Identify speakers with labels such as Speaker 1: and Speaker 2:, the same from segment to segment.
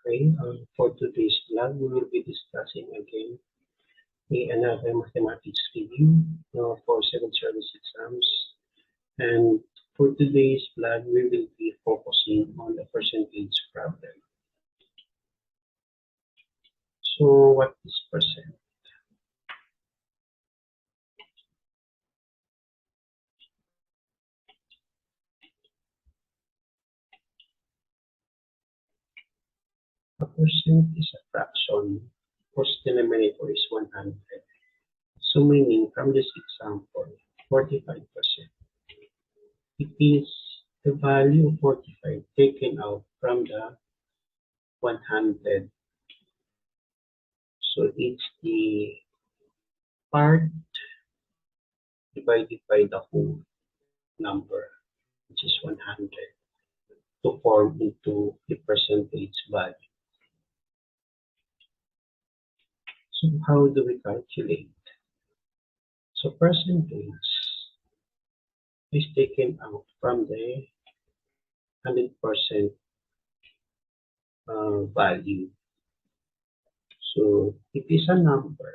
Speaker 1: Okay, for today's vlog, we will be discussing again another mathematics review for civil service exams. And for today's vlog, we will be focusing on the percentage problem. So what is percent? A percent is a fraction whose denominator is 100. So meaning from this example, 45%. It is the value of 45 taken out from the 100. So it's the part divided by the whole number, which is 100, to form into the percentage value. So how do we calculate? So percentage is taken out from the 100% value. So it is a number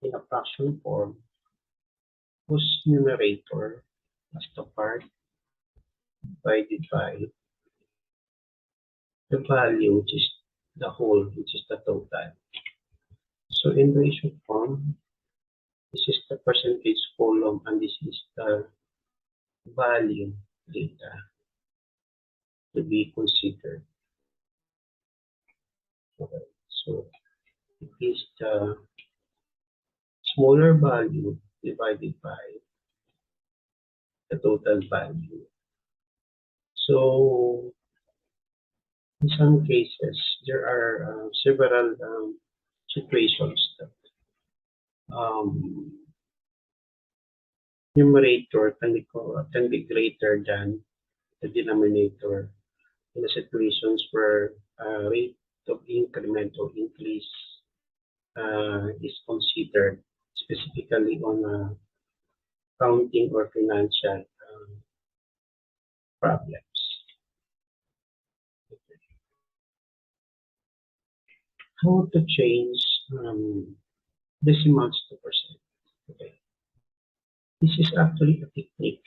Speaker 1: in a fraction form whose numerator is the part divided by the value, which is the whole, which is the total. So in ratio form, this is the percentage column and this is the value data to be considered. Okay, so it is the smaller value divided by the total value. So in some cases, there are several situations that numerator can be greater than the denominator in the situations where rate of increment or increase is considered, specifically on accounting or financial problems. How to change decimals to percent? Okay. This is actually a technique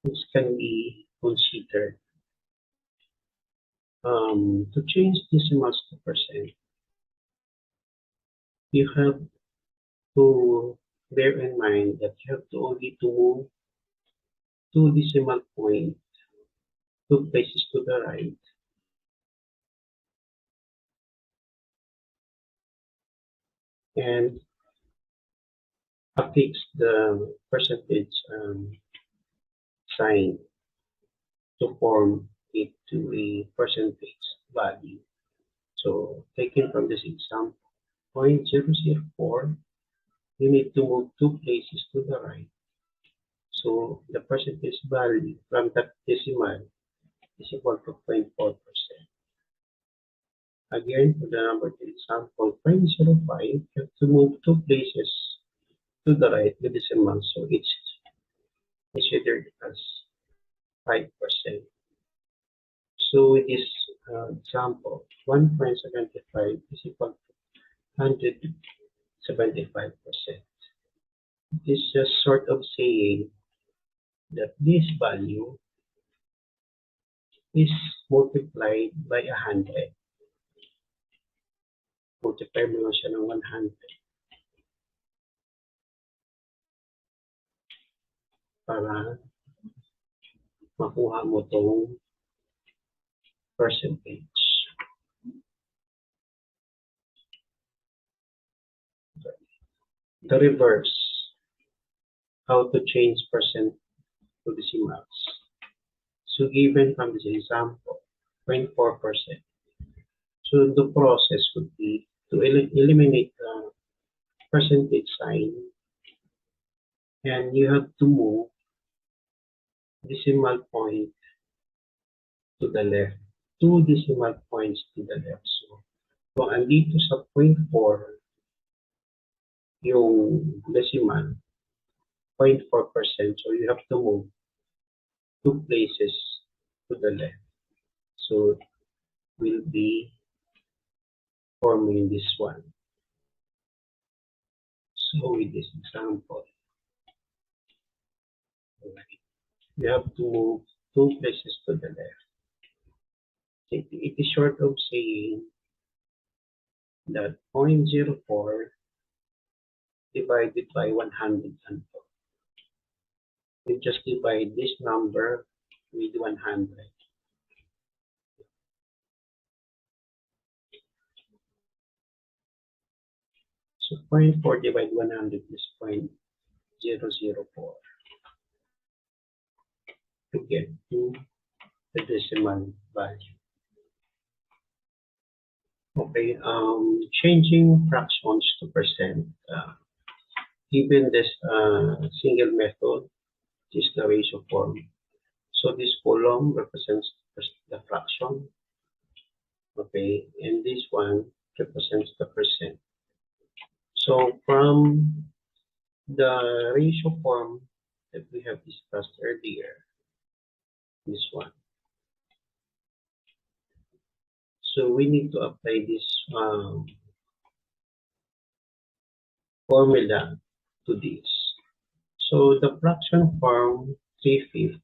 Speaker 1: which can be considered to change decimals to percent. You have to bear in mind that you have to only to move 2 decimal point 2 places to the right and affix the percentage sign to form it to a percentage value. So taken from this example, 0.004, you need to move 2 places to the right. So the percentage value from that decimal is equal to 0.4%. Again, for the number to example 0.05, you have to move 2 places to the right, the decimal, so it's considered as 5%. So with this example, 1.75 is equal to 175%. It is just sort of saying that this value is multiplied by 100. Multiply mo lang siya ng 100 para makuha mo tong percentage. The reverse, how to change percent to decimals. So given from this example, 0.4%. So the process would be to eliminate the percentage sign, and you have to move decimal point to the left, 2 decimal points to the left. So kung andito sa 0.4 yung decimal, 0.4%, so you have to move 2 places to the left. So we'll be forming this one. So with this example, you have to move 2 places to the left. It is short of saying that 0.04 divided by 104. We just divide this number with 100. So 0.4 divided 100 is 0.004 to get to the decimal value. Okay, changing fractions to percent. Given this single method, is the ratio form. So this column represents the fraction, okay, and this one represents the percent. So from the ratio form that we have discussed earlier, this one. So we need to apply this formula to this. So the fraction form 3/5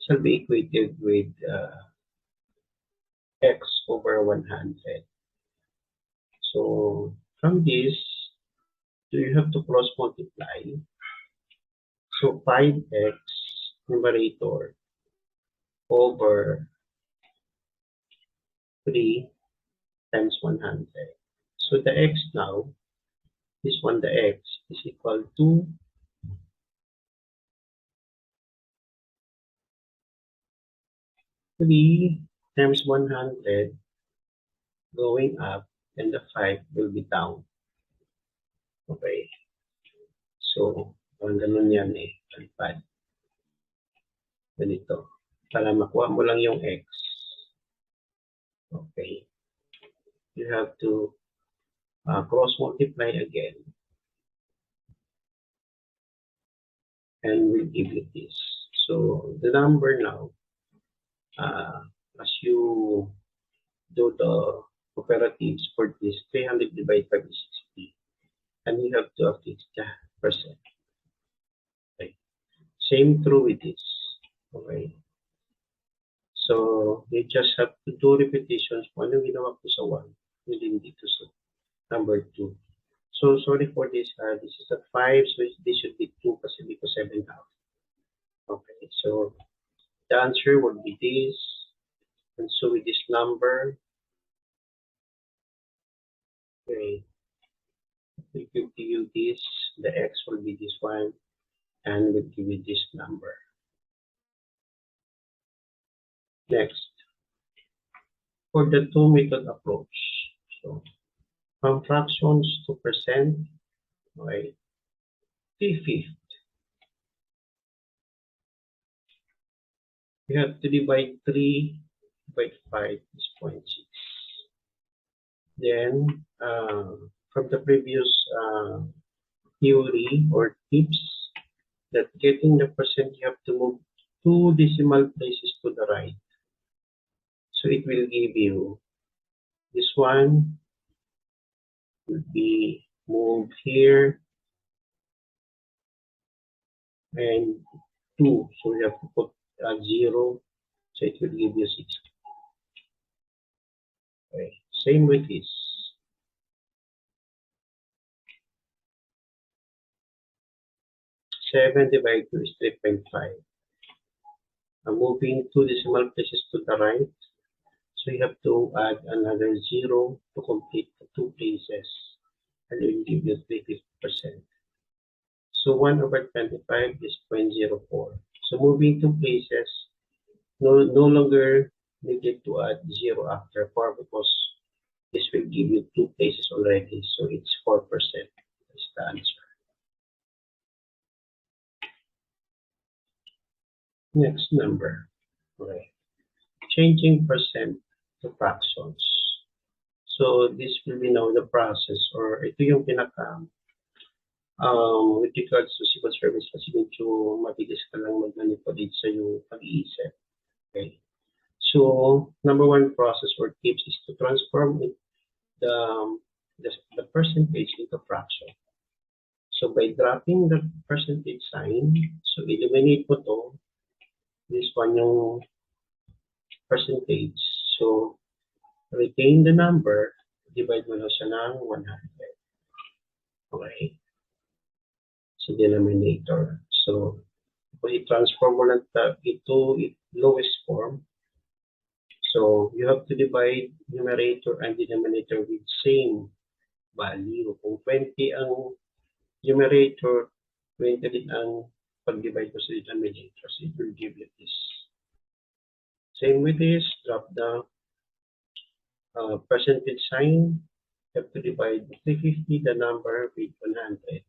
Speaker 1: shall be equated with x over 100. So from this, you have to cross multiply. So 5x numerator over 3 times 100. So the x now, this one, the x is equal to 3 times 100 going up, and the 5 will be down. Okay. So, ang ganun yan eh. Alpad. Ganito. Para makuha mo lang yung x. Okay. You have to cross multiply again. And we'll give you this. So, the number now, as you do the operatives for this, 300 divided by 60. And you have to affix the percent. Okay. Same true with this. Okay. So, you just have to do repetitions. Kung ano ginawa ko sa 1, yun dito sa number 2. So, sorry for this. This is a 5, so this should be 2 kasi dito 7 half. Okay, so the answer would be this. And so with this number, okay, we will give you this, the x will be this one, and we'll give you this number. Next, for the two-method approach, so from fractions to percent, okay, 3/5. We have to divide 3 by 5 is 0.6. Then, from the previous theory or tips, that getting the percent, you have to move 2 decimal places to the right. So it will give you this one will be moved here and 2. So we have to put 0. So it will give you 6. Okay. Same with this. Seven divided 2 is 3.5. I'm moving 2 decimal places to the right. So you have to add another 0 to complete the 2 places. And it will give you 3/50%. So 1 over 25 is 0.04. So moving 2 places, no longer needed to add 0 after 4 because this will give you 2 places already. So it's 4%. That's the answer. Next number. Okay. Changing percent to fractions. So this will be now the process, or ito yung pinaka with regards to civil service kasi medyo mabilis ka lang mag-manipulate sa yung pag-iisip. Okay. So number one process or tips is to transform the percentage into fraction. So by dropping the percentage sign, so eliminate mo to, this one yung percentage. So retain the number, divide mo na siya ng 100. Okay? So denominator. So kung i-transform mo lang ito lowest form, so you have to divide numerator and denominator with same value. Kung 20 ang numerator, 20 din ang pag-divide mo sa denominator. So it will give you this. Same with this, drop the percentage sign. You have to divide 350, the number, with 100.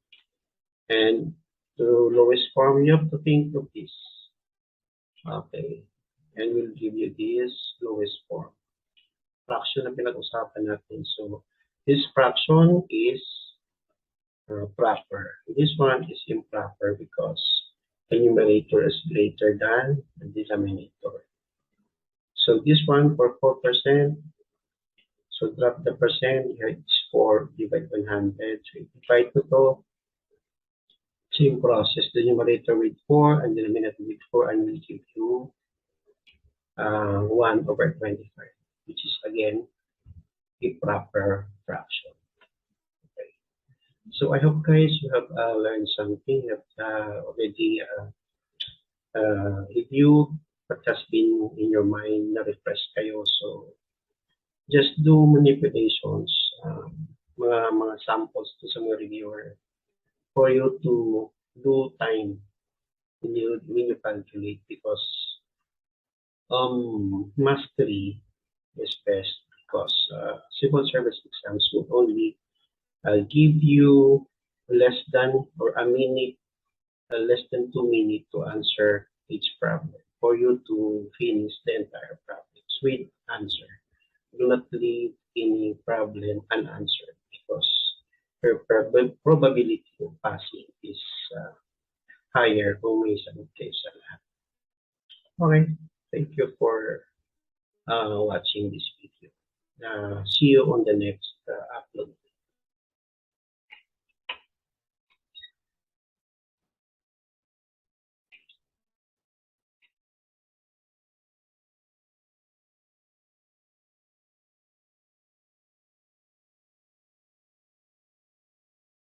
Speaker 1: And to lowest form, you have to think of this. Okay. And we'll give you this lowest form. Fraction na pinag-usapan natin. So, this fraction is proper. This one is improper because the numerator is greater than the denominator. So, this one for 4%. So, drop the percent. Here it's 4 divided 100. So, divide to same process. The numerator with 4 and the denominator with 4, and will give you 1/25, which is again a proper fraction. Okay. So I hope guys you have learned something. You have already reviewed what has been in your mind, na-refresh kayo. So just do manipulations, mga samples to sa mga reviewer for you to do time when you calculate, because mastery is best, because civil service exams will only give you less than or a minute, less than 2 minutes to answer each problem for you to finish the entire problem with answer. Do not leave any problem unanswered, because your probability of passing is higher kung may sagot kayo sa lahat. Okay. Thank you for watching this video. See you on the next